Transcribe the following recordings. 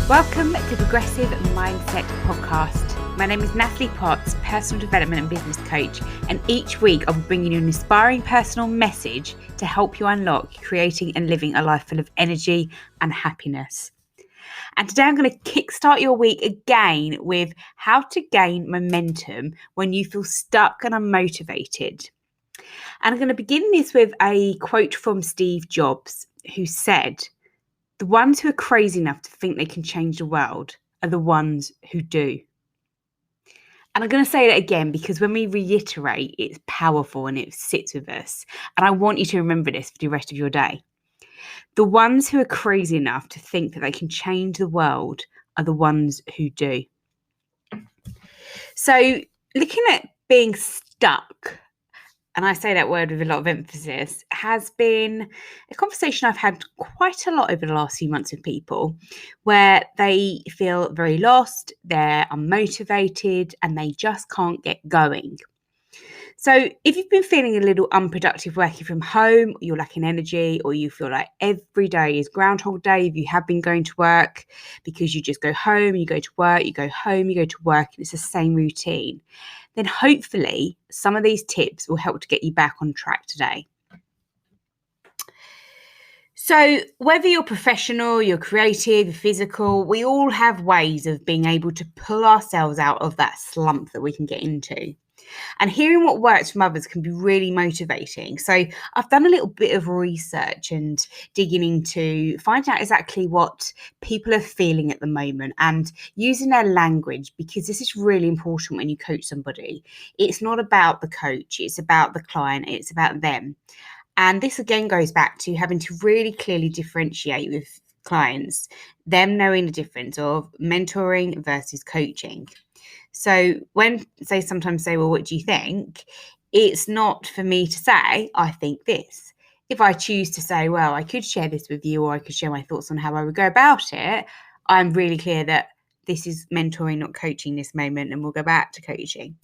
Welcome to Progressive Mindset Podcast. My name is Natalie Potts, personal development and business coach, and each week I'll be bringing you an inspiring personal message to help you unlock creating and living a life full of energy and happiness. And today I'm going to kickstart your week again with how to gain momentum when you feel stuck and unmotivated. And I'm going to begin this with a quote from Steve Jobs, who said, "The ones who are crazy enough to think they can change the world are the ones who do." And I'm going to say that again because when we reiterate, it's powerful and it sits with us. And I want you to remember this for the rest of your day. The ones who are crazy enough to think that they can change the world are the ones who do. So looking at being stuck, and I say that word with a lot of emphasis, has been a conversation I've had quite a lot over the last few months with people where they feel very lost, they're unmotivated, and they just can't get going. So if you've been feeling a little unproductive working from home, you're lacking energy, or you feel like every day is Groundhog Day, if you have been going to work because you just go home, you go to work, you go home, you go to work, and it's the same routine, then hopefully some of these tips will help to get you back on track today. So whether you're professional, you're creative, you're physical, we all have ways of being able to pull ourselves out of that slump that we can get into. And hearing what works from others can be really motivating. So I've done a little bit of research and digging into finding out exactly what people are feeling at the moment and using their language, because this is really important when you coach somebody. It's not about the coach, it's about the client, it's about them. And this again goes back to having to really clearly differentiate with clients, them knowing the difference of mentoring versus coaching. So when they sometimes say, well, what do you think? It's not for me to say, I think this. If I choose to say, well, I could share this with you, or I could share my thoughts on how I would go about it, I'm really clear that this is mentoring, not coaching this moment, and we'll go back to coaching.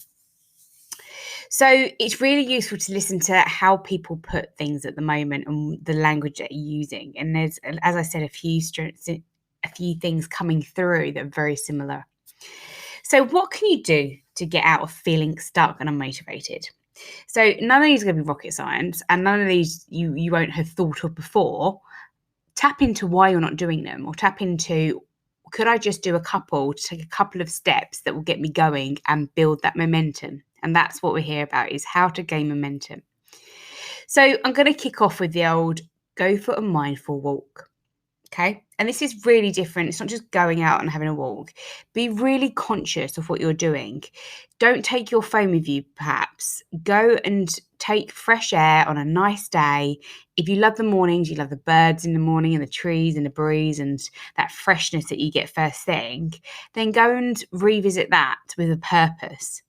So it's really useful to listen to how people put things at the moment and the language that you're using. And there's, as I said, a few things coming through that are very similar. So what can you do to get out of feeling stuck and unmotivated? So none of these are going to be rocket science, and none of these you won't have thought of before. Tap into why you're not doing them, or tap into, could I just do take a couple of steps that will get me going and build that momentum? And that's what we're here about, is how to gain momentum. So I'm going to kick off with the old go for a mindful walk. Okay. And this is really different. It's not just going out and having a walk. Be really conscious of what you're doing. Don't take your phone with you, perhaps. Go and take fresh air on a nice day. If you love the mornings, you love the birds in the morning and the trees and the breeze and that freshness that you get first thing, then go and revisit that with a purpose.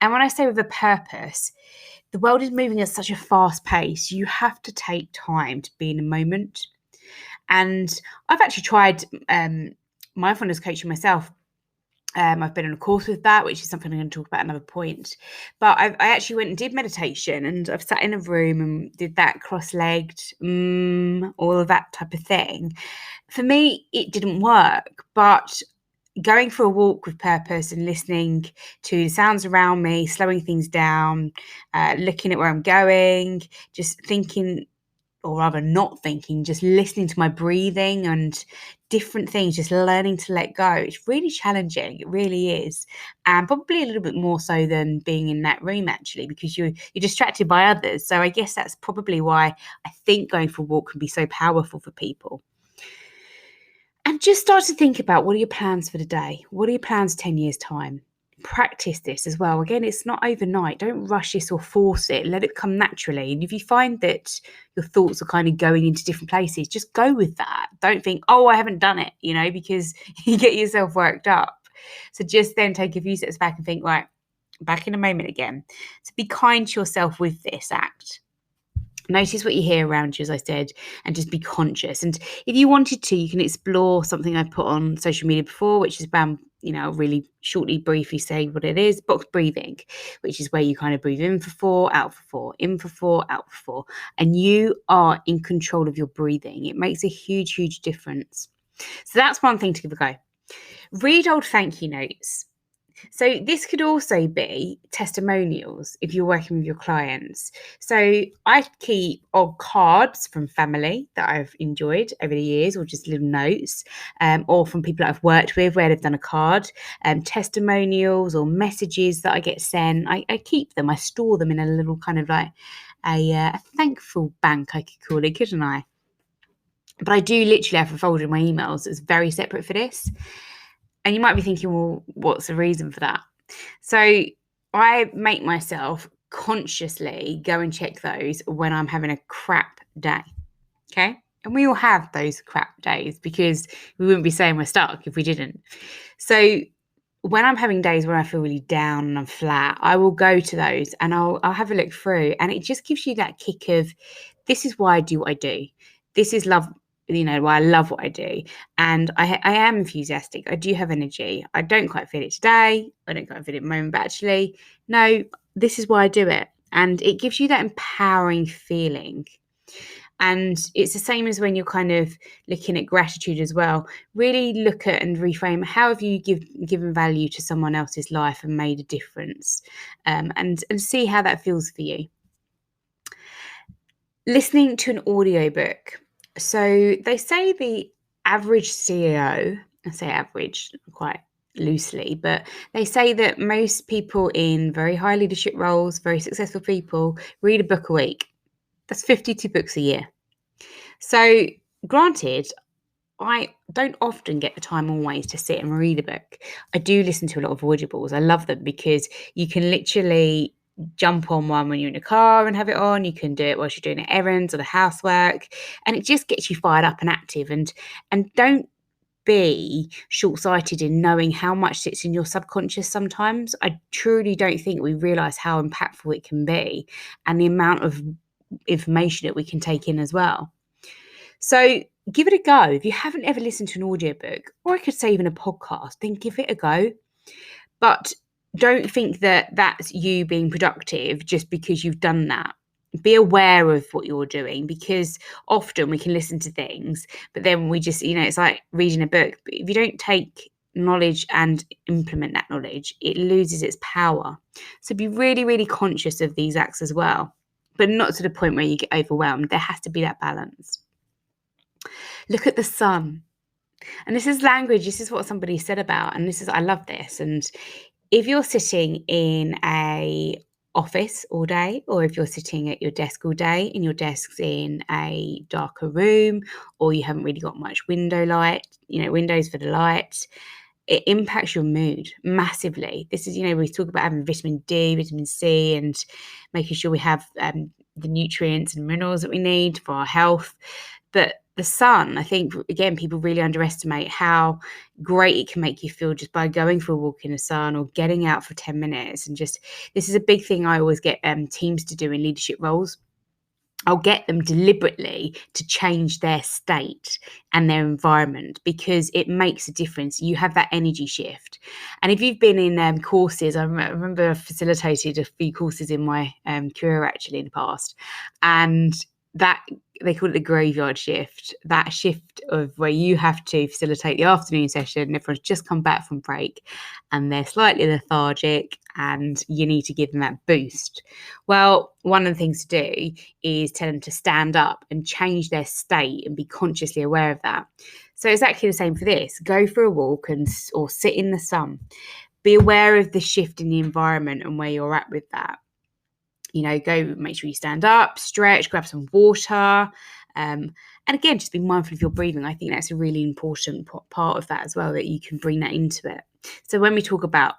And when I say with a purpose, the world is moving at such a fast pace. You have to take time to be in the moment. And I've actually tried mindfulness coaching myself. I've been on a course with that, which is something I'm going to talk about at another point. But I actually went and did meditation, and I've sat in a room and did that cross-legged, all of that type of thing. For me, it didn't work, but going for a walk with purpose and listening to the sounds around me, slowing things down, looking at where I'm going, just thinking, or rather not thinking, just listening to my breathing and different things, just learning to let go. It's really challenging. It really is. And probably a little bit more so than being in that room, actually, because you're distracted by others. So I guess that's probably why I think going for a walk can be so powerful for people. And just start to think about, what are your plans for the day? What are your plans 10 years' time? Practice this as well. Again, it's not overnight. Don't rush this or force it. Let it come naturally. And if you find that your thoughts are kind of going into different places, just go with that. Don't think, oh, I haven't done it, because you get yourself worked up. So just then take a few steps back and think, right, back in a moment again. So be kind to yourself with this act. Notice what you hear around you, as I said, and just be conscious. And if you wanted to, you can explore something I've put on social media before, which is about, I'll really shortly, briefly say what it is. Box breathing, which is where you kind of breathe in for 4, out for 4, in for 4, out for 4. And you are in control of your breathing. It makes a huge, huge difference. So that's one thing to give a go. Read old thank you notes. So this could also be testimonials if you're working with your clients. So I keep old cards from family that I've enjoyed over the years, or just little notes, or from people that I've worked with where they've done a card, testimonials or messages that I get sent. I keep them. I store them in a little kind of like a thankful bank, I could call it, couldn't I? But I do literally have a folder in my emails that's very separate for this. And you might be thinking, well, what's the reason for that? So I make myself consciously go and check those when I'm having a crap day. Okay. And we all have those crap days because we wouldn't be saying we're stuck if we didn't. So when I'm having days where I feel really down and I'm flat, I will go to those and I'll have a look through, and it just gives you that kick of, this is why I do what I do. This is love, why I love what I do. And I am enthusiastic. I do have energy. I don't quite feel it today. I don't quite feel it at the moment, but actually, no, this is why I do it. And it gives you that empowering feeling. And it's the same as when you're kind of looking at gratitude as well. Really look at and reframe, how have you given value to someone else's life and made a difference, and see how that feels for you. Listening to an audiobook. So they say the average CEO, I say average quite loosely, but they say that most people in very high leadership roles, very successful people, read a book a week. That's 52 books a year. So granted, I don't often get the time always to sit and read a book. I do listen to a lot of audibles. I love them because you can literally jump on one when you're in a car and have it on. You can do it whilst you're doing errands or the housework, and it just gets you fired up and active. And don't be short-sighted in knowing how much sits in your subconscious sometimes. I truly don't think we realise how impactful it can be and the amount of information that we can take in as well. So give it a go. If you haven't ever listened to an audiobook, or I could say even a podcast, then give it a go. But don't think that that's you being productive just because you've done that. Be aware of what you're doing, because often we can listen to things, but then we just, it's like reading a book. But if you don't take knowledge and implement that knowledge, it loses its power. So be really, really conscious of these acts as well, but not to the point where you get overwhelmed. There has to be that balance. Look at the sun. And this is language. This is what somebody said about, and I love this. And if you're sitting in a office all day, or if you're sitting at your desk all day and your desk's in a darker room, or you haven't really got much window light, windows for the light, it impacts your mood massively. This is, we talk about having vitamin D, vitamin C, and making sure we have the nutrients and minerals that we need for our health. But the sun, I think, again, people really underestimate how great it can make you feel just by going for a walk in the sun or getting out for 10 minutes. And just, this is a big thing I always get teams to do in leadership roles. I'll get them deliberately to change their state and their environment, because it makes a difference. You have that energy shift. And if you've been in courses, I remember I facilitated a few courses in my career actually in the past, and that they call it the graveyard shift, that shift of where you have to facilitate the afternoon session and everyone's just come back from break and they're slightly lethargic and you need to give them that boost. Well, one of the things to do is tell them to stand up and change their state and be consciously aware of that. So exactly the same for this. Go for a walk or sit in the sun. Be aware of the shift in the environment and where you're at with that. Go make sure you stand up, stretch, grab some water. And again, just be mindful of your breathing. I think that's a really important part of that as well, that you can bring that into it. So when we talk about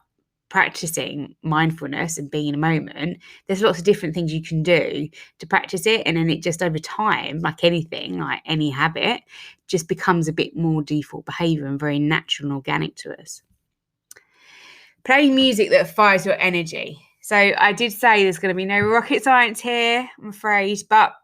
practicing mindfulness and being in a moment, there's lots of different things you can do to practice it. And then it just over time, like anything, like any habit, just becomes a bit more default behavior and very natural and organic to us. Play music that fires your energy. So I did say there's going to be no rocket science here, I'm afraid, but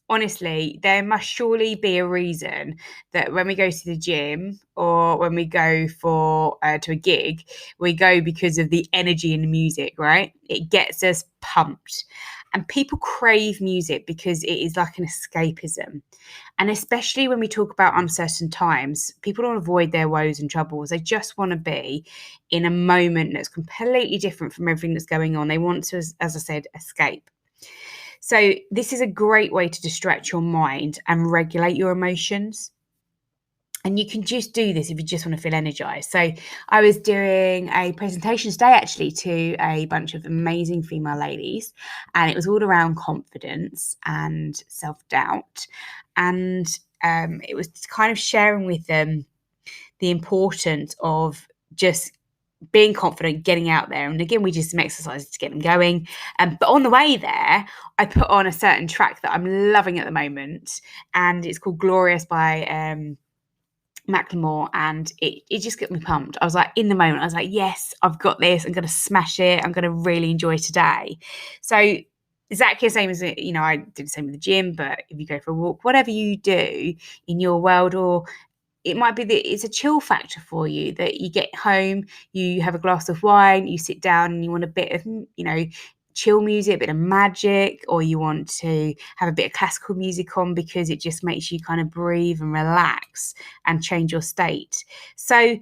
honestly, there must surely be a reason that when we go to the gym or when we go for to a gig, we go because of the energy in the music, right? It gets us pumped. And people crave music because it is like an escapism. And especially when we talk about uncertain times, people don't avoid their woes and troubles. They just want to be in a moment that's completely different from everything that's going on. They want to, as I said, escape. So this is a great way to distract your mind and regulate your emotions. And you can just do this if you just want to feel energized. So I was doing a presentation today actually to a bunch of amazing female ladies, and it was all around confidence and self-doubt. And it was kind of sharing with them the importance of just being confident, getting out there. And again, we did some exercises to get them going. But on the way there, I put on a certain track that I'm loving at the moment, and it's called Glorious by Macklemore, and it just got me pumped. I was like, in the moment, I was like, yes, I've got this. I'm going to smash it. I'm going to really enjoy today. So exactly the same as, I did the same with the gym, but if you go for a walk, whatever you do in your world, or it might be that it's a chill factor for you, that you get home, you have a glass of wine, you sit down and you want a bit of, chill music, a bit of magic, or you want to have a bit of classical music on because it just makes you kind of breathe and relax and change your state. So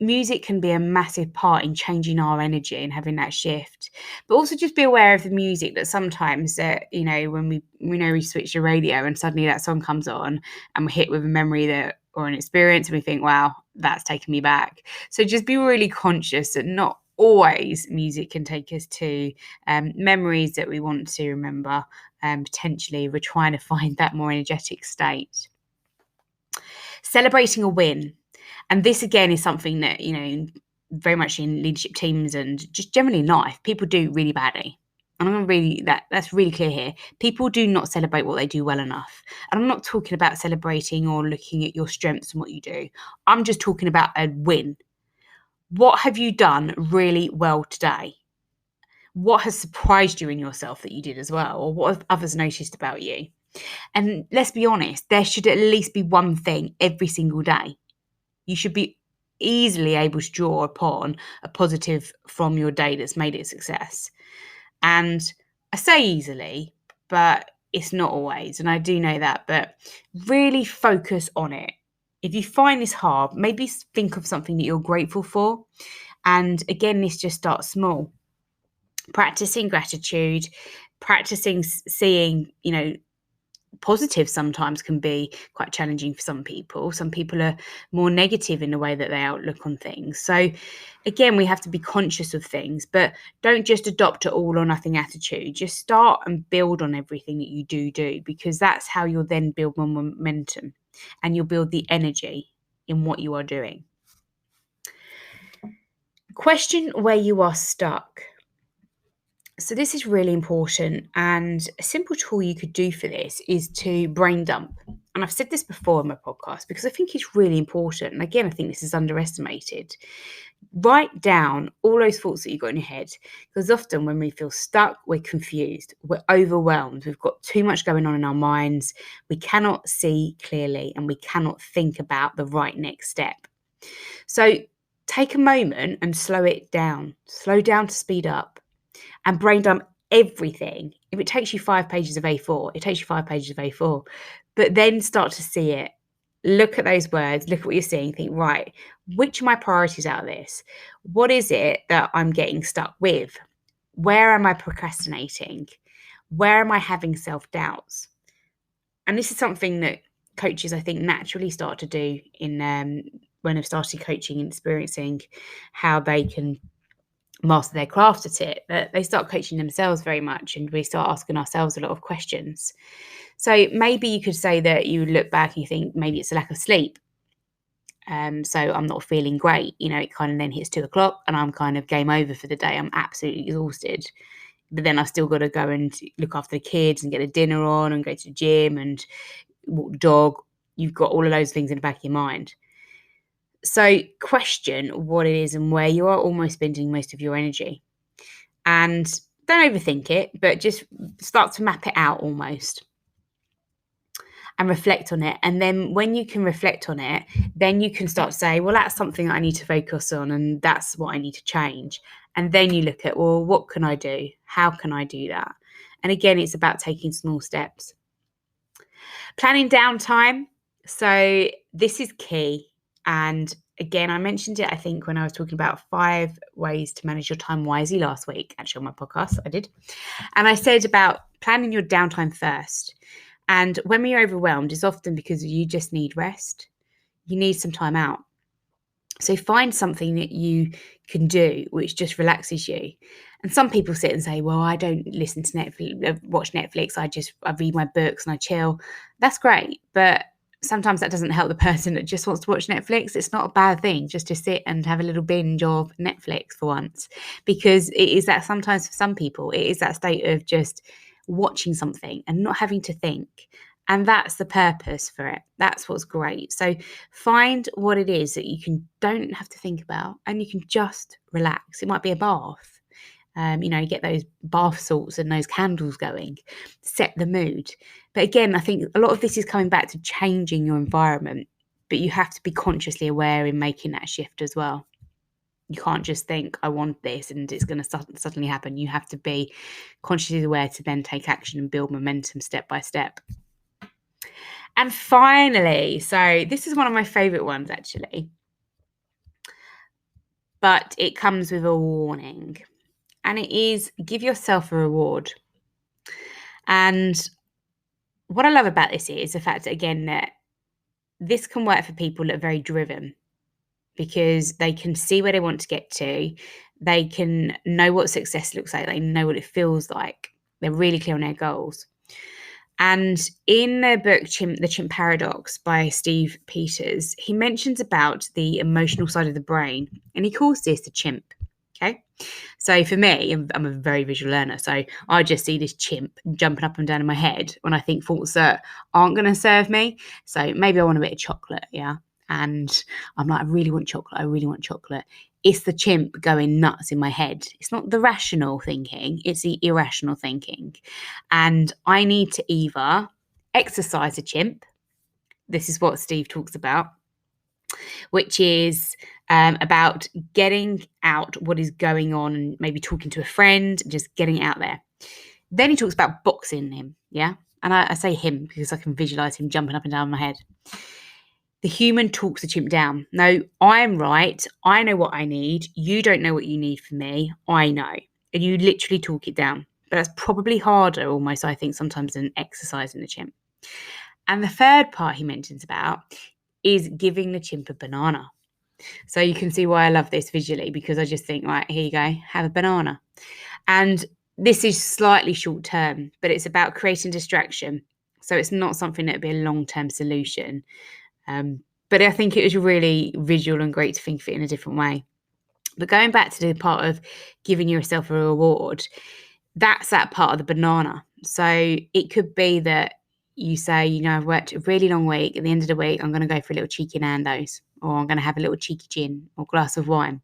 music can be a massive part in changing our energy and having that shift. But also just be aware of the music that sometimes, when we switch the radio and suddenly that song comes on and we're hit with a memory or an experience and we think, wow, that's taken me back. So just be really conscious that not always music can take us to memories that we want to remember. Potentially we're trying to find that more energetic state. Celebrating a win. And this again is something that, very much in leadership teams and just generally in life, people do really badly. And I'm going to that's really clear here. People do not celebrate what they do well enough. And I'm not talking about celebrating or looking at your strengths and what you do. I'm just talking about a win. What have you done really well today? What has surprised you in yourself that you did as well? Or what have others noticed about you? And let's be honest, there should at least be one thing every single day. You should be easily able to draw upon a positive from your day that's made it a success. And I say easily, but it's not always. And I do know that, but really focus on it. If you find this hard, maybe think of something that you're grateful for. And again, this just starts small. Practicing gratitude, practicing seeing, positive sometimes can be quite challenging for some people. Some people are more negative in the way that they outlook on things. So again, we have to be conscious of things, but don't just adopt an all or nothing attitude. Just start and build on everything that you do, because that's how you'll then build more momentum and you'll build the energy in what you are doing. Question where you are stuck. So this is really important, and a simple tool you could do for this is to brain dump. And I've said this before in my podcast because I think it's really important. And again, I think this is underestimated. Write down all those thoughts that you've got in your head, because often when we feel stuck, we're confused, we're overwhelmed, we've got too much going on in our minds, we cannot see clearly, and we cannot think about the right next step. So take a moment and slow down to speed up. And brain dump everything. If it takes you 5 pages of A4, it takes you 5 pages of A4. But then start to see it. Look at those words. Look at what you're seeing. Think, right, which are my priorities out of this? What is it that I'm getting stuck with? Where am I procrastinating? Where am I having self-doubts? And this is something that coaches, I think, naturally start to do in when they've started coaching and experiencing how they can master their craft at it, that they start coaching themselves very much, and we start asking ourselves a lot of questions. So maybe you could say that you look back and you think maybe it's a lack of sleep. So I'm not feeling great. It kind of then hits 2:00 and I'm kind of game over for the day. I'm absolutely exhausted. But then I've still got to go and look after the kids and get a dinner on and go to the gym and walk the dog. You've got all of those things in the back of your mind. So question what it is and where you are almost spending most of your energy. And don't overthink it, but just start to map it out almost. and reflect on it. And then when you can reflect on it, then you can start to say, well, that's something that I need to focus on and that's what I need to change. And then you look at, well, what can I do? How can I do that? And again, it's about taking small steps. Planning downtime. So this is key. And again, I mentioned it, I think, when I was talking about 5 ways to manage your time wisely last week, actually on my podcast, I did. And I said about planning your downtime first. And when we're overwhelmed, it's often because you just need rest. You need some time out. So find something that you can do which just relaxes you. And some people sit and say, well, I don't listen to Netflix, watch Netflix. I read my books and I chill. That's great. But sometimes that doesn't help the person that just wants to watch Netflix. It's not a bad thing just to sit and have a little binge of Netflix for once, because it is that sometimes for some people, it is that state of just watching something and not having to think. And that's the purpose for it. That's what's great. So find what it is that you don't have to think about and you can just relax. It might be a bath. You get those bath salts and those candles going, set the mood. But again, I think a lot of this is coming back to changing your environment, but you have to be consciously aware in making that shift as well. You can't just think, I want this and it's going to suddenly happen. You have to be consciously aware to then take action and build momentum step by step. And finally, so this is one of my favorite ones actually, but it comes with a warning, and it is give yourself a reward. And what I love about this is the fact that, again, that this can work for people that are very driven, because they can see where they want to get to. They can know what success looks like. They know what it feels like. They're really clear on their goals. And in the book, The Chimp Paradox by Steve Peters, he mentions about the emotional side of the brain, and he calls this the chimp. Okay. So for me, I'm a very visual learner. So I just see this chimp jumping up and down in my head when I think thoughts that aren't going to serve me. So maybe I want a bit of chocolate. Yeah. And I'm like, I really want chocolate. I really want chocolate. It's the chimp going nuts in my head. It's not the rational thinking, it's the irrational thinking. And I need to either exercise a chimp. This is what Steve talks about, which is about getting out what is going on and maybe talking to a friend, just getting out there. Then he talks about boxing him. Yeah. And I say him because I can visualize him jumping up and down my head. The human talks the chimp down. No, I'm right. I know what I need. You don't know what you need from me. I know. And you literally talk it down. But that's probably harder almost, I think, sometimes than exercising the chimp. And the third part he mentions about is giving the chimp a banana. So you can see why I love this visually, because I just think, right, here you go, have a banana. And this is slightly short term, but it's about creating distraction. So it's not something that would be a long-term solution. But I think it was really visual and great to think of it in a different way. But going back to the part of giving yourself a reward, that's that part of the banana. So it could be that you say, I've worked a really long week. At the end of the week, I'm going to go for a little cheeky Nando's, or I'm going to have a little cheeky gin or glass of wine,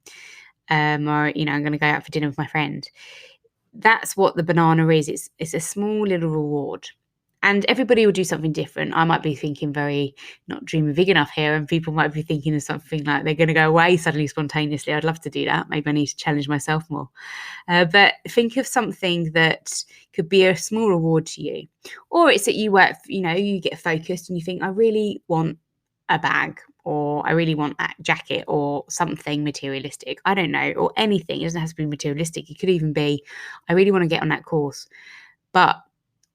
or, I'm going to go out for dinner with my friend. That's what the banana is. It's a small little reward. And everybody will do something different. I might be thinking very not dreaming big enough here, and people might be thinking of something like they're going to go away suddenly spontaneously. I'd love to do that. Maybe I need to challenge myself more. But think of something that could be a small reward to you. Or it's that you work, you get focused and you think, I really want a bag, or I really want that jacket, or something materialistic. I don't know, or anything. It doesn't have to be materialistic. It could even be, I really want to get on that course, but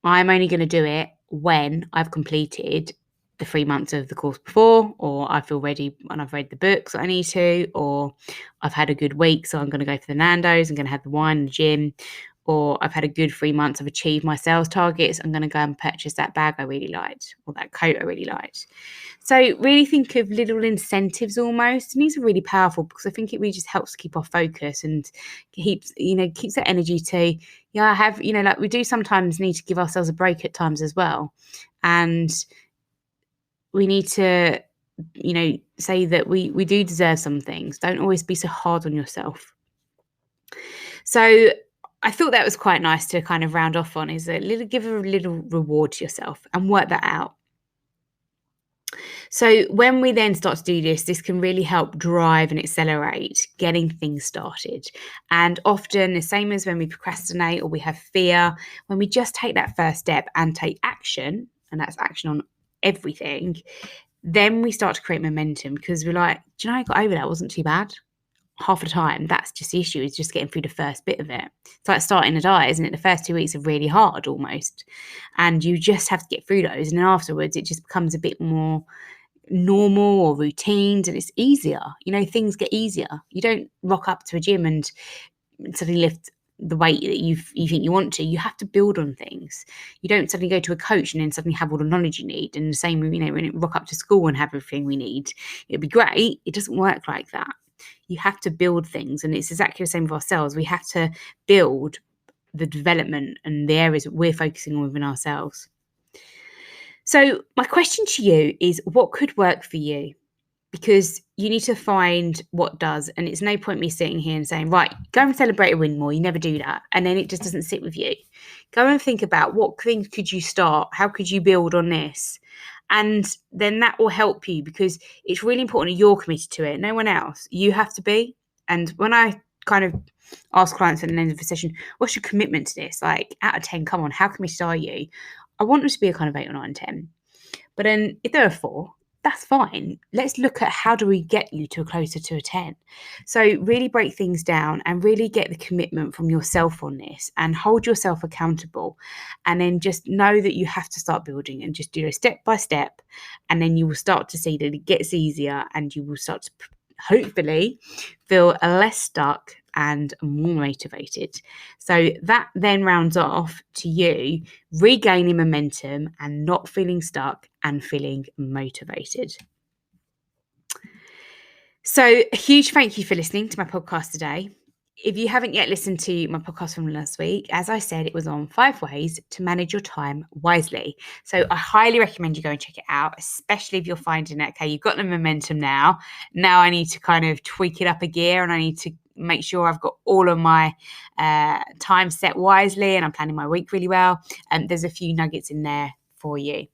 I'm only going to do it when I've completed the 3 months of the course before, or I feel ready and I've read the books that I need to, or I've had a good week, so I'm going to go for the Nando's, I'm going to have the wine in the gym, or I've had a good 3 months, I've achieved my sales targets, I'm going to go and purchase that bag I really liked, or that coat I really liked. So really think of little incentives almost, and these are really powerful because I think it really just helps keep our focus and keeps that energy to, I have, like we do sometimes need to give ourselves a break at times as well. And we need to, say that we do deserve some things. Don't always be so hard on yourself. So I thought that was quite nice to kind of round off on, is give a little reward to yourself and work that out. So when we then start to do this can really help drive and accelerate getting things started. And often, the same as when we procrastinate or we have fear, when we just take that first step and take action, and that's action on everything, then we start to create momentum because we're like, do you know, I got over that, it wasn't too bad. Half the time, that's just the issue, is just getting through the first bit of it. It's like starting a diet, isn't it? The first 2 weeks are really hard almost. And you just have to get through those. And then afterwards, it just becomes a bit more normal or routines, and it's easier. Things get easier. You don't rock up to a gym and suddenly lift the weight that you think you want to. You have to build on things. You don't suddenly go to a coach and then suddenly have all the knowledge you need. And the same, when you rock up to school and have everything we need, it'd be great. It doesn't work like that. You have to build things, and it's exactly the same with ourselves. We have to build the development and the areas that we're focusing on within ourselves. So my question to you is, what could work for you? Because you need to find what does. And it's no point me sitting here and saying, right, go and celebrate a win more. You never do that. And then it just doesn't sit with you. Go and think about what things could you start? How could you build on this? And then that will help you, because it's really important that you're committed to it. No one else. You have to be. And when I kind of ask clients at the end of the session, what's your commitment to this? Like, out of 10, come on, how committed are you? I want them to be a kind of 8 or 9, 10. But then if they're a 4, that's fine. Let's look at how do we get you to closer to a 10. So really break things down and really get the commitment from yourself on this, and hold yourself accountable. And then just know that you have to start building, and just do it step by step. And then you will start to see that it gets easier, and you will start to hopefully feel less stuck and more motivated. So that then rounds off to you regaining momentum and not feeling stuck and feeling motivated. So a huge thank you for listening to my podcast today. If you haven't yet listened to my podcast from last week, as I said, it was on 5 ways to manage your time wisely. So I highly recommend you go and check it out, especially if you're finding that, okay, you've got the momentum now. Now I need to kind of tweak it up a gear, and I need to make sure I've got all of my time set wisely, and I'm planning my week really well. There's a few nuggets in there for you.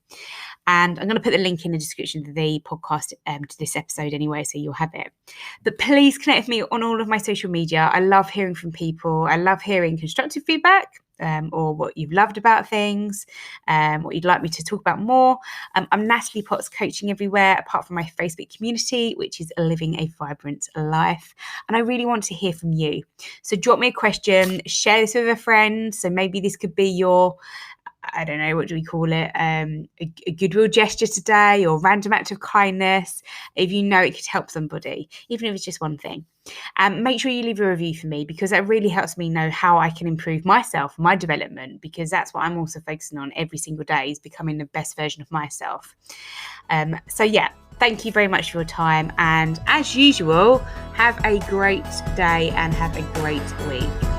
And I'm going to put the link in the description of the podcast to this episode anyway, so you'll have it. But please connect with me on all of my social media. I love hearing from people. I love hearing constructive feedback, or what you've loved about things, what you'd like me to talk about more. I'm Natalie Potts, coaching everywhere, apart from my Facebook community, which is Living a Vibrant Life. And I really want to hear from you. So drop me a question, share this with a friend. So maybe this could be your, I don't know, what do we call it? A goodwill gesture today, or random act of kindness. If you know it could help somebody, even if it's just one thing. Make sure you leave a review for me, because that really helps me know how I can improve myself, my development, because that's what I'm also focusing on every single day, is becoming the best version of myself. So yeah, thank you very much for your time. And as usual, have a great day and have a great week.